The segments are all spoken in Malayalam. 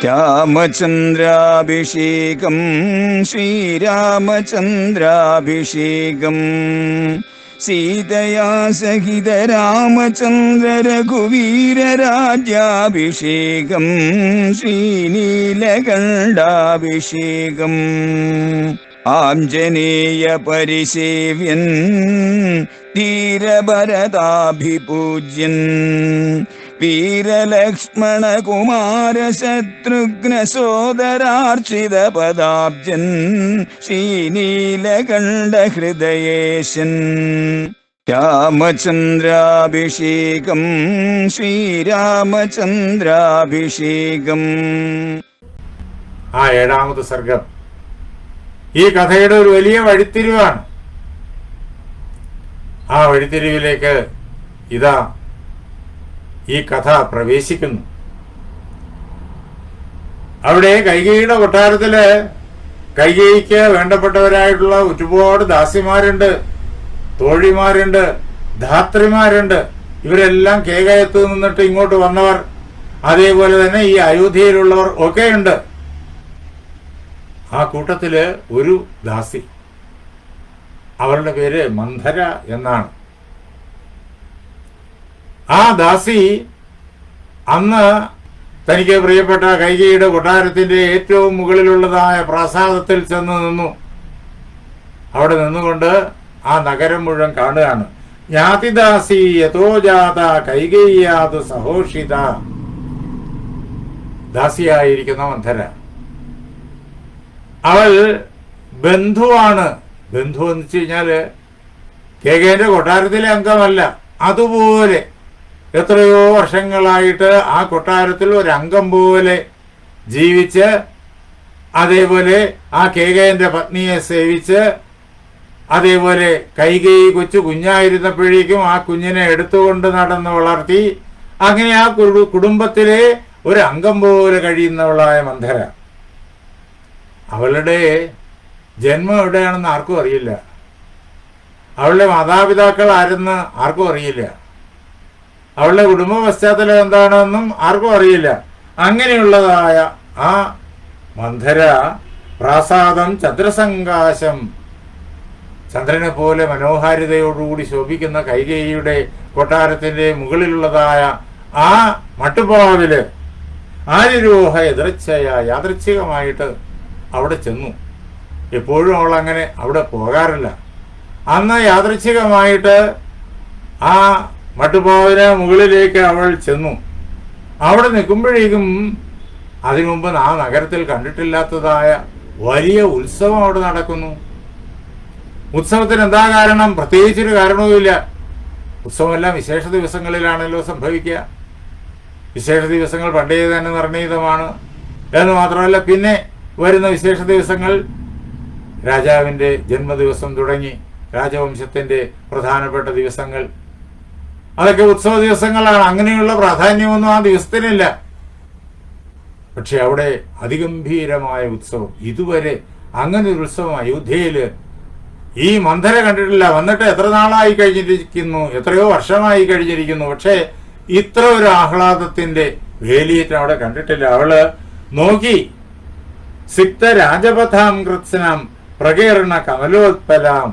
രാമചന്ദ്രാഭിഷേകം ശ്രീരാമചന്ദ്രാഭിഷേകം സീതയാ സഹിത രാമചന്ദ്ര രഘുവീരരാജ്യാഭിഷേകം ശ്രീനീലകണ്ഠാഭിഷേകം ആഞ്ജനേയ പരിസേവ്യൻ ധീരഭരതാഭിപൂജ്യൻ വീരലക്ഷ്മണ കുമാര ശത്രുഘ്ന സോദരാർച്ചിത പദാബ്ജൻ ശ്രീനീലകണ്ഠ ഹൃദയേശൻ രാമചന്ദ്രാഭിഷേകം ശ്രീരാമചന്ദ്രാഭിഷേകം. ഏഴാമത് സർഗം ഈ കഥയുടെ ഒരു വലിയ വഴിത്തിരിവാണ്. ആ വഴിത്തിരിവിലേക്ക് ഇതാ ഈ കഥ പ്രവേശിക്കുന്നു. അവിടെ കൈകേയിയുടെ കൊട്ടാരത്തില് കൈകേയിക്ക് വേണ്ടപ്പെട്ടവരായിട്ടുള്ള ഒരുപാട് ദാസിമാരുണ്ട്, തോഴിമാരുണ്ട്, ധാത്രിമാരുണ്ട്. ഇവരെല്ലാം കേകയത്ത് നിന്നിട്ട് ഇങ്ങോട്ട് വന്നവർ, അതേപോലെ തന്നെ ഈ അയോധ്യയിലുള്ളവർ ഒക്കെയുണ്ട്. ആ കൂട്ടത്തില് ഒരു ദാസി, അവരുടെ പേര് മന്ധര എന്നാണ്. ആ ദാസി അന്ന് തനിക്ക് പ്രിയപ്പെട്ട കൈകേയിയുടെ കൊട്ടാരത്തിന്റെ ഏറ്റവും മുകളിലുള്ളതായ പ്രാസാദത്തിൽ ചെന്ന് നിന്നു. അവിടെ നിന്നുകൊണ്ട് ആ നഗരം മുഴുവൻ കാണുകയാണ്. ജ്ഞാതിദാസി യഥോജാത കൈകേയ്യാതു സഹോഷിത. ദാസിയായിരിക്കുന്ന മന്ധര, അവൾ ബന്ധുവാണ്. ബന്ധു എന്ന് വെച്ച് കഴിഞ്ഞാല് കേകേന്റെ കൊട്ടാരത്തിലെ അംഗമല്ല, അതുപോലെ എത്രയോ വർഷങ്ങളായിട്ട് ആ കൊട്ടാരത്തിൽ ഒരു അംഗം പോലെ ജീവിച്ച്, അതേപോലെ ആ കേകേന്റെ പത്നിയെ സേവിച്ച്, അതേപോലെ കൈകേയി കൊച്ചു കുഞ്ഞായിരുന്നപ്പോഴേക്കും ആ കുഞ്ഞിനെ എടുത്തുകൊണ്ട് നടന്ന് വളർത്തി, അങ്ങനെ ആ കുടുംബത്തിലെ ഒരു അംഗം പോലെ കഴിയുന്നവളായ മന്ധര. അവളുടെ ജന്മം എവിടെയാണെന്ന് ആർക്കും അറിയില്ല. അവളുടെ മാതാപിതാക്കൾ ആരെന്ന് ആർക്കും അറിയില്ല. അവളുടെ കുടുംബ പശ്ചാത്തലം എന്താണെന്നും ആർക്കും അറിയില്ല. അങ്ങനെയുള്ളതായ ആ മന്ധര പ്രാസാദം ചന്ദ്രസങ്കാശം, ചന്ദ്രനെ പോലെ മനോഹാരിതയോടുകൂടി ശോഭിക്കുന്ന കൈകേയിയുടെ കൊട്ടാരത്തിന്റെ മുകളിലുള്ളതായ ആ മട്ടുപാവില് ആര്യരോഹ എതിർച്ചയ യാദൃച്ഛികമായിട്ട് അവിടെ ചെന്നു. എപ്പോഴും അവൾ അങ്ങനെ അവിടെ പോകാറില്ല. അന്ന് യാദൃച്ഛികമായിട്ട് ആ മട്ടുപാവിന് മുകളിലേക്ക് അവൾ ചെന്നു. അവിടെ നിൽക്കുമ്പോഴേക്കും അതിനു മുമ്പ് ആ നഗരത്തിൽ കണ്ടിട്ടില്ലാത്തതായ വലിയ ഉത്സവം അവിടെ നടക്കുന്നു. ഉത്സവത്തിന് എന്താ കാരണം? പ്രത്യേകിച്ചൊരു കാരണവുമില്ല. ഉത്സവമെല്ലാം വിശേഷ ദിവസങ്ങളിലാണല്ലോ സംഭവിക്കുക. വിശേഷ ദിവസങ്ങൾ പണ്ടേ തന്നെ നിർണീതമാണ് എന്ന് മാത്രമല്ല, പിന്നെ വരുന്ന വിശേഷ ദിവസങ്ങൾ രാജാവിൻ്റെ ജന്മദിവസം തുടങ്ങി രാജവംശത്തിൻ്റെ പ്രധാനപ്പെട്ട ദിവസങ്ങൾ, അതൊക്കെ ഉത്സവ ദിവസങ്ങളാണ്. അങ്ങനെയുള്ള പ്രാധാന്യമൊന്നും ആ ദിവസത്തിനില്ല. പക്ഷെ അവിടെ അതിഗംഭീരമായ ഉത്സവം. ഇതുവരെ അങ്ങനെ ഒരു ഉത്സവം അയോധ്യയില് ഈ മന്ധര കണ്ടിട്ടില്ല. വന്നിട്ട് എത്ര നാളായി കഴിഞ്ഞിരിക്കുന്നു, എത്രയോ വർഷമായി കഴിഞ്ഞിരിക്കുന്നു. പക്ഷേ ഇത്ര ഒരു ആഹ്ലാദത്തിന്റെ വേലിയേറ്റം അവിടെ കണ്ടിട്ടില്ല. അവള് നോക്കി, സിക്ത രാജപഥാം കൃത്സനം പ്രകീർണ കമലോത്പലാം.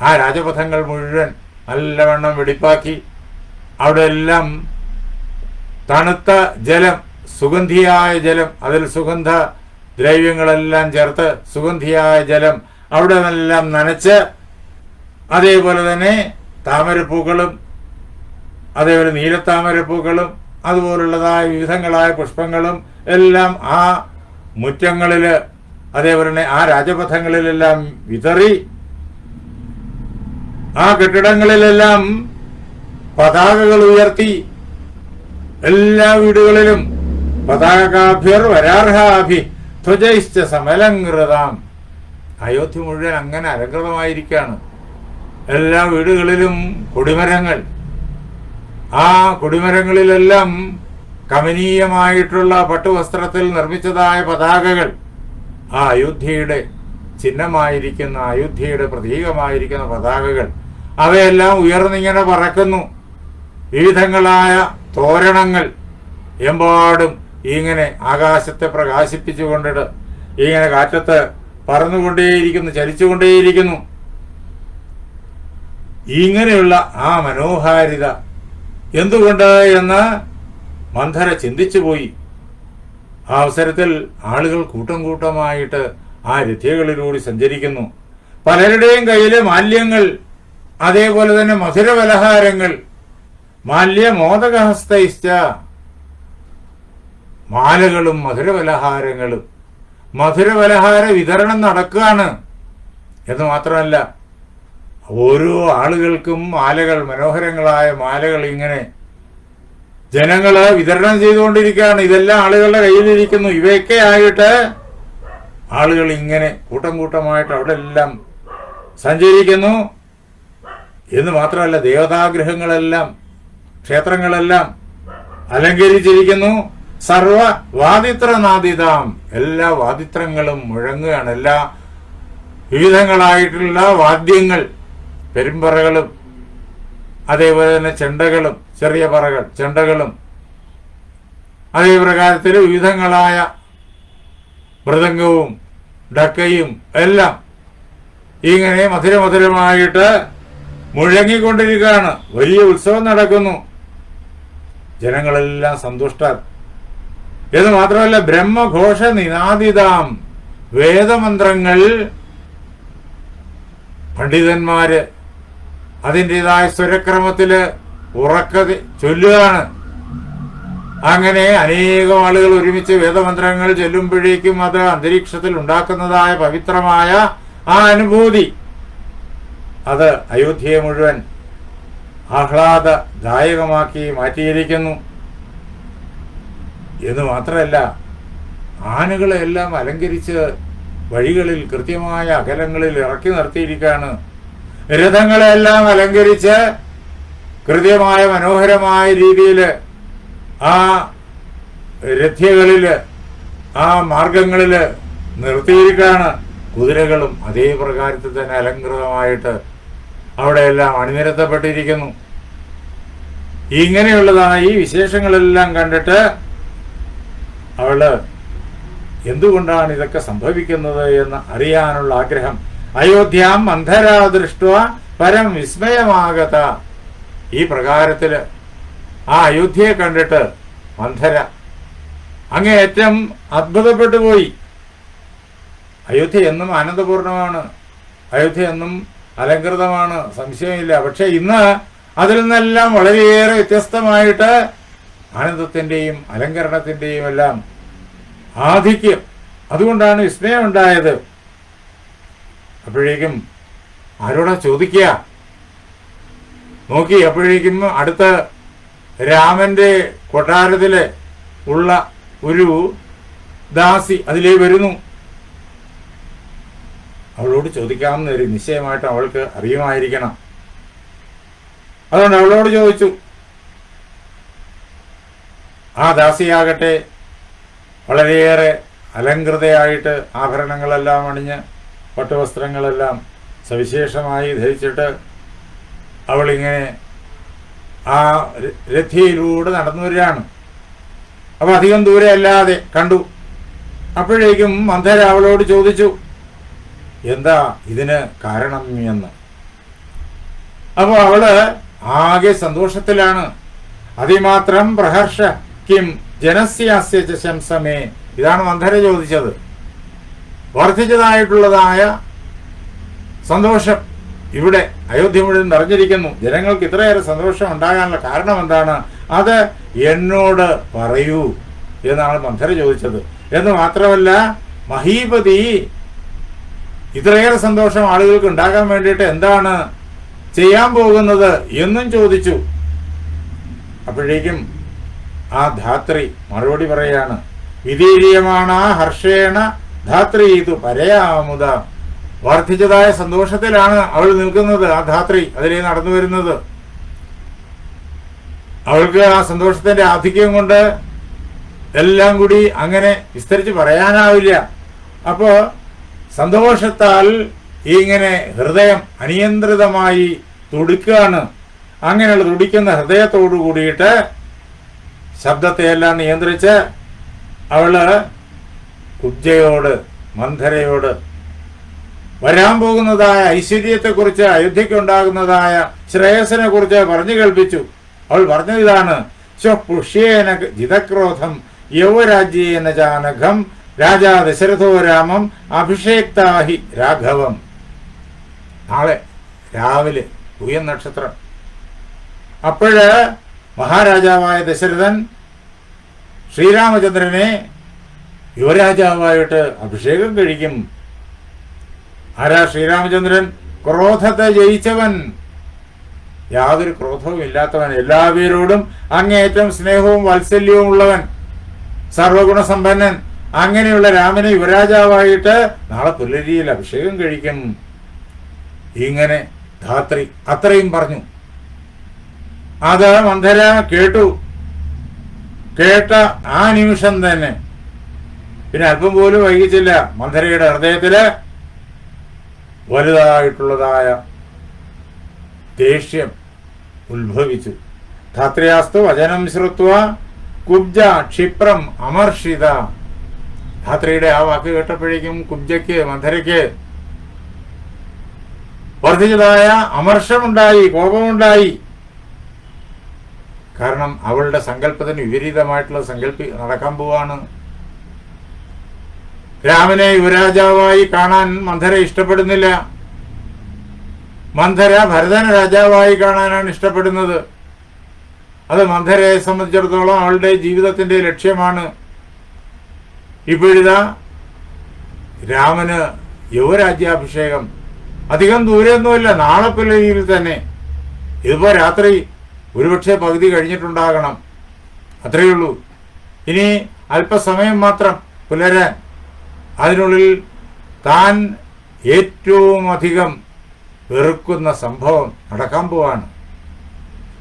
ആ രാജപഥങ്ങൾ മുഴുവൻ നല്ലവണ്ണം വെടിപ്പാക്കി. അവിടെ എല്ലാം തണുത്ത ജലം, സുഗന്ധിയായ ജലം, അതിൽ സുഗന്ധ ദ്രവ്യങ്ങളെല്ലാം ചേർത്ത് സുഗന്ധിയായ ജലം അവിടെ നിന്നെല്ലാം നനച്ച്, അതേപോലെ തന്നെ താമരപ്പൂക്കളും, അതേപോലെ നീലത്താമരപ്പൂക്കളും, അതുപോലുള്ളതായ വിവിധങ്ങളായ പുഷ്പങ്ങളും എല്ലാം ആ മുറ്റങ്ങളില്, അതേപോലെ തന്നെ ആ രാജപഥങ്ങളിലെല്ലാം വിതറി. ആ കെട്ടിടങ്ങളിലെല്ലാം പതാകകൾ ഉയർത്തി. എല്ലാ വീടുകളിലും പതാകാഭ്യർ വരാർഹാഭി ധ്വജൈശ്ച സമലങ്കൃതാം. അയോധ്യ മുഴുവൻ അങ്ങനെ അലങ്കൃതമായിരിക്കുകയാണ്. എല്ലാ വീടുകളിലും കൊടിമരങ്ങൾ. ആ കൊടിമരങ്ങളിലെല്ലാം കമനീയമായിട്ടുള്ള പട്ടുവസ്ത്രത്തിൽ നിർമ്മിച്ചതായ പതാകകൾ, ആ അയോധ്യയുടെ ചിഹ്നമായിരിക്കുന്ന, അയോധ്യയുടെ പ്രതീകമായിരിക്കുന്ന പതാകകൾ, അവയെല്ലാം ഉയർന്നിങ്ങനെ പറക്കുന്നു. വിവിധങ്ങളായ തോരണങ്ങൾ എമ്പാടും ഇങ്ങനെ ആകാശത്തെ പ്രകാശിപ്പിച്ചുകൊണ്ടിട്ട് ഇങ്ങനെ കാറ്റത്ത് പറന്നുകൊണ്ടേയിരിക്കുന്നു, ചലിച്ചുകൊണ്ടേയിരിക്കുന്നു. ഇങ്ങനെയുള്ള ആ മനോഹാരിത എന്തുകൊണ്ട് എന്ന് മന്ധര ചിന്തിച്ചു പോയി. ആ അവസരത്തിൽ ആളുകൾ കൂട്ടം കൂട്ടമായിട്ട് ആ രഥ്യകളിലൂടെ സഞ്ചരിക്കുന്നു. പലരുടെയും കയ്യില് മാല്യങ്ങൾ, അതേപോലെ തന്നെ മധുരപലഹാരങ്ങൾ, മാല്യമോദകഹസ്തൈശ്ച, മാലകളും മധുരപലഹാരങ്ങളും, മധുരപലഹാര വിതരണം നടക്കുകയാണ്. എന്ന് മാത്രമല്ല, ഓരോ ആളുകൾക്കും മാലകൾ, മനോഹരങ്ങളായ മാലകൾ ഇങ്ങനെ ജനങ്ങള് വിതരണം ചെയ്തുകൊണ്ടിരിക്കുകയാണ്. ഇതെല്ലാം ആളുകളുടെ കയ്യിലിരിക്കുന്നു. ഇവയൊക്കെ ആയിട്ട് ആളുകൾ ഇങ്ങനെ കൂട്ടം കൂട്ടമായിട്ട് അവിടെ എല്ലാം സഞ്ചരിക്കുന്നു. എന്ന് മാത്രമല്ല, ദേവതാഗ്രഹങ്ങളെല്ലാം, ക്ഷേത്രങ്ങളെല്ലാം അലങ്കരിച്ചിരിക്കുന്നു. സർവ വാദിത്രനാദിതാം, എല്ലാ വാദിത്രങ്ങളും മുഴങ്ങുകയാണ്. എല്ലാ വിവിധങ്ങളായിട്ടുള്ള വാദ്യങ്ങൾ, പെരുമ്പറകളും അതേപോലെ തന്നെ ചെണ്ടകളും, ചെറിയ പറകൾ, ചെണ്ടകളും, അതേ പ്രകാരത്തിൽ വിവിധങ്ങളായ മൃദംഗവും ഡക്കയും എല്ലാം ഇങ്ങനെ മധുരമധുരമായിട്ട് മുഴങ്ങിക്കൊണ്ടിരിക്കുകയാണ്. വലിയ ഉത്സവം നടക്കുന്നു. ജനങ്ങളെല്ലാം സന്തുഷ്ടർ. എന്ന് മാത്രമല്ല, ബ്രഹ്മഘോഷ നിനാദിതാം, വേദമന്ത്രങ്ങൾ പണ്ഡിതന്മാര് അതിൻ്റെതായ സ്വരക്രമത്തില് ഉറക്കെ ചൊല്ലുകയാണ്. അങ്ങനെ അനേകം ആളുകൾ ഒരുമിച്ച് വേദമന്ത്രങ്ങൾ ചൊല്ലുമ്പോഴേക്കും അത് അന്തരീക്ഷത്തിൽ ഉണ്ടാക്കുന്നതായ പവിത്രമായ ആ അനുഭൂതി, അത് അയോധ്യയെ മുഴുവൻ ആഹ്ലാദദായകമാക്കി മാറ്റിയിരിക്കുന്നു. എന്ന് മാത്രമല്ല, ആനകളെല്ലാം അലങ്കരിച്ച് വഴികളിൽ കൃത്യമായ അകലങ്ങളിൽ ഇറക്കി നിർത്തിയിരിക്കുകയാണ്. രഥങ്ങളെല്ലാം അലങ്കരിച്ച് കൃത്യമായ മനോഹരമായ രീതിയിൽ ആ രഥ്യകളില്, ആ മാർഗങ്ങളില് നിർത്തിയിരിക്കുകയാണ്. കുതിരകളും അതേ പ്രകാരത്തിൽ തന്നെ അലങ്കൃതമായിട്ട് അവിടെയെല്ലാം അണിനിരത്തപ്പെട്ടിരിക്കുന്നു. ഇങ്ങനെയുള്ളതാണ് ഈ വിശേഷങ്ങളെല്ലാം കണ്ടിട്ട് അവള് എന്തുകൊണ്ടാണ് ഇതൊക്കെ സംഭവിക്കുന്നത് എന്ന് അറിയാനുള്ള ആഗ്രഹം. അയോധ്യാം മന്ധരാ ദൃഷ്ട പരം വിസ്മയമാകത. ഈ പ്രകാരത്തില് ആ അയോധ്യയെ കണ്ടിട്ട് മന്ധര അങ്ങേയറ്റം അത്ഭുതപ്പെട്ടു പോയി. അയോധ്യ എന്നും ആനന്ദപൂർണമാണ്, അയോധ്യ എന്നും അലങ്കൃതമാണ്, സംശയമില്ല. പക്ഷെ ഇന്ന് അതിൽ നിന്നെല്ലാം വളരെയേറെ വ്യത്യസ്തമായിട്ട് ആനന്ദത്തിന്റെയും അലങ്കരണത്തിന്റെയും എല്ലാം ആധിക്യം. അതുകൊണ്ടാണ് വിസ്മയം ഉണ്ടായത്. അപ്പോഴേക്കും ആരോടാ ചോദിക്കുക? നോക്കി, അപ്പോഴേക്കും അടുത്ത രാമന്റെ കൊട്ടാരത്തില് ഉള്ള ഒരു ദാസി അതിലേ വരുന്നു. അവളോട് ചോദിക്കാമെന്ന് ഒരു നിശ്ചയമായിട്ട് അവൾക്ക് അറിയുമായിരിക്കണം. അതുകൊണ്ട് അവളോട് ചോദിച്ചു. ആ ദാസിയാകട്ടെ വളരെയേറെ അലങ്കൃതയായിട്ട് ആഭരണങ്ങളെല്ലാം അണിഞ്ഞ് പട്ടുവസ്ത്രങ്ങളെല്ലാം സവിശേഷമായി ധരിച്ചിട്ട് അവളിങ്ങനെ ആ രഥിയിലൂടെ നടന്നു വരികയാണ്. അപ്പൊ അധികം ദൂരെ അല്ലാതെ കണ്ടു. അപ്പോഴേക്കും മന്ധര അവളോട് ചോദിച്ചു, എന്താ ഇതിന് കാരണം എന്ന്. അപ്പൊ അവള് ആകെ സന്തോഷത്തിലാണ്. അതിമാത്രം പ്രഹർഷ കിം ജനസ്യാസ്യ ശംസമേ. ഇതാണ് മന്ധര ചോദിച്ചത്. വർദ്ധിച്ചതായിട്ടുള്ളതായ സന്തോഷം ഇവിടെ അയോധ്യ മുഴുവൻ നിറഞ്ഞിരിക്കുന്നു. ജനങ്ങൾക്ക് ഇത്രയേറെ സന്തോഷം ഉണ്ടാകാനുള്ള കാരണം എന്താണ്? അത് എന്നോട് പറയൂ എന്നാണ് മന്ധര ചോദിച്ചത്. എന്ന് മാത്രമല്ല, മഹീപതി ഇത്രയേറെ സന്തോഷം ആളുകൾക്ക് ഉണ്ടാകാൻ വേണ്ടിയിട്ട് എന്താണ് ചെയ്യാൻ പോകുന്നത് എന്നും ചോദിച്ചു. അപ്പോഴേക്കും ആ ധാത്രി മറുപടി പറയാണ്, വിധീര്യമാണ് ഹർഷേണ ധാത്രി ഇത് പരയാമുത. വർദ്ധിച്ചതായ സന്തോഷത്തിലാണ് അവൾ നിൽക്കുന്നത്. ആ ധാത്രി അതിലേ നടന്നു വരുന്നത്. അവൾക്ക് ആ സന്തോഷത്തിന്റെ ആധിക്യം കൊണ്ട് എല്ലാം കൂടി അങ്ങനെ വിസ്തരിച്ച് പറയാനാവില്ല. അപ്പോ സന്തോഷത്താൽ ഇങ്ങനെ ഹൃദയം അനിയന്ത്രിതമായി തുടിക്കുകയാണ്. അങ്ങനെയുള്ള തുടിക്കുന്ന ഹൃദയത്തോടു കൂടിയിട്ട് ശബ്ദത്തെയെല്ലാം നിയന്ത്രിച്ച് അവള് കുബ്ജയോട്, മന്ധരയോട് വരാൻ പോകുന്നതായ ഐശ്വര്യത്തെക്കുറിച്ച്, അയോധ്യയ്ക്കുണ്ടാകുന്നതായ ശ്രേയസിനെ കുറിച്ച് പറഞ്ഞു കേൾപ്പിച്ചു. അവൾ പറഞ്ഞത് ഇതാണ്: പുഷ്യേന ജിതക്രോധം യൗവരാജ്യേന ജാനഘം രാജാ ദശരഥോ രാമം അഭിഷേക്താഹി രാഘവം. നാളെ രാവിലെ പൂയം നക്ഷത്രം. അപ്പോഴ് മഹാരാജാവായ ദശരഥൻ ശ്രീരാമചന്ദ്രനെ യുവരാജാവായിട്ട് അഭിഷേകം കഴിക്കും. ആരാ ശ്രീരാമചന്ദ്രൻ? ക്രോധത്തെ ജയിച്ചവൻ, യാതൊരു ക്രോധവും ഇല്ലാത്തവൻ, എല്ലാവരോടും അങ്ങേയറ്റം സ്നേഹവും വാത്സല്യവും ഉള്ളവൻ, സർവഗുണസമ്പന്നൻ. അങ്ങനെയുള്ള രാമനെ യുവരാജാവായിട്ട് നാളെ പുലരിയിൽ അഭിഷേകം കഴിക്കും. ഇങ്ങനെ ധാത്രി അത്രയും പറഞ്ഞു. അത് മന്ധര കേട്ടു. കേട്ട ആ നിമിഷം തന്നെ പിന്നെ അല്പം പോലും വൈകിച്ചില്ല. മന്ധരയുടെ ഹൃദയത്തില് വലുതായിട്ടുള്ളതായ ദേഷ്യം ഉത്ഭവിച്ചു. ധാത്രിയാസ്തു വചനം ശ്രുത്വ കുബ്ജ ക്ഷിപ്രം അമർഷിത. ധാത്രിയുടെ ആ വാക്ക് കേട്ടപ്പോഴേക്കും കുബ്ജയ്ക്ക്, മന്ധരയ്ക്ക് വർദ്ധിച്ചതായ അമർഷമുണ്ടായി, കോപമുണ്ടായി. കാരണം അവളുടെ സങ്കല്പത്തിന് വിപരീതമായിട്ടുള്ള നടക്കാൻ പോവാണ്. രാമനെ യുവരാജാവായി കാണാൻ മന്ധര ഇഷ്ടപ്പെടുന്നില്ല. മന്ധര ഭരതനെ രാജാവായി കാണാനാണ് ഇഷ്ടപ്പെടുന്നത്. അത് മന്ധരയെ സംബന്ധിച്ചിടത്തോളം അവളുടെ ജീവിതത്തിന്റെ ലക്ഷ്യമാണ്. ഇപ്പോഴിതാ രാമന് യുവരാജ്യാഭിഷേകം. അധികം ദൂരെയൊന്നുമില്ല, നാളെ പുലരിയിൽ തന്നെ. ഇതിപ്പോ രാത്രി ഒരുപക്ഷെ പകുതി കഴിഞ്ഞിട്ടുണ്ടാകണം, അത്രയേ ഉള്ളൂ. ഇനി അല്പസമയം മാത്രം പുലരാൻ. അതിനുള്ളിൽ താൻ ഏറ്റവും അധികം വെറുക്കുന്ന സംഭവം നടക്കാൻ പോവാണ്.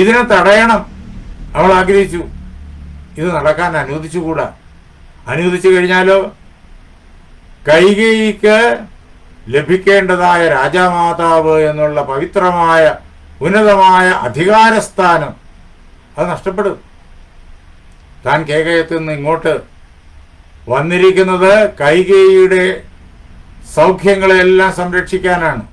ഇതിനെ തടയണം അവൾ ആഗ്രഹിച്ചു. ഇത് നടക്കാൻ അനുവദിച്ചുകൂടാ. അനുവദിച്ചു കഴിഞ്ഞാലോ കൈകേയിക്ക് ലഭിക്കേണ്ടതായ രാജാമാതാവ് എന്നുള്ള പവിത്രമായ ഉന്നതമായ അധികാരസ്ഥാനം അത് നഷ്ടപ്പെടും. താൻ കേകയത്തിൽ നിന്ന് ഇങ്ങോട്ട് വന്നിരിക്കുന്നത് കൈകേയിയുടെ സൗഖ്യങ്ങളെല്ലാം സംരക്ഷിക്കാനാണ്.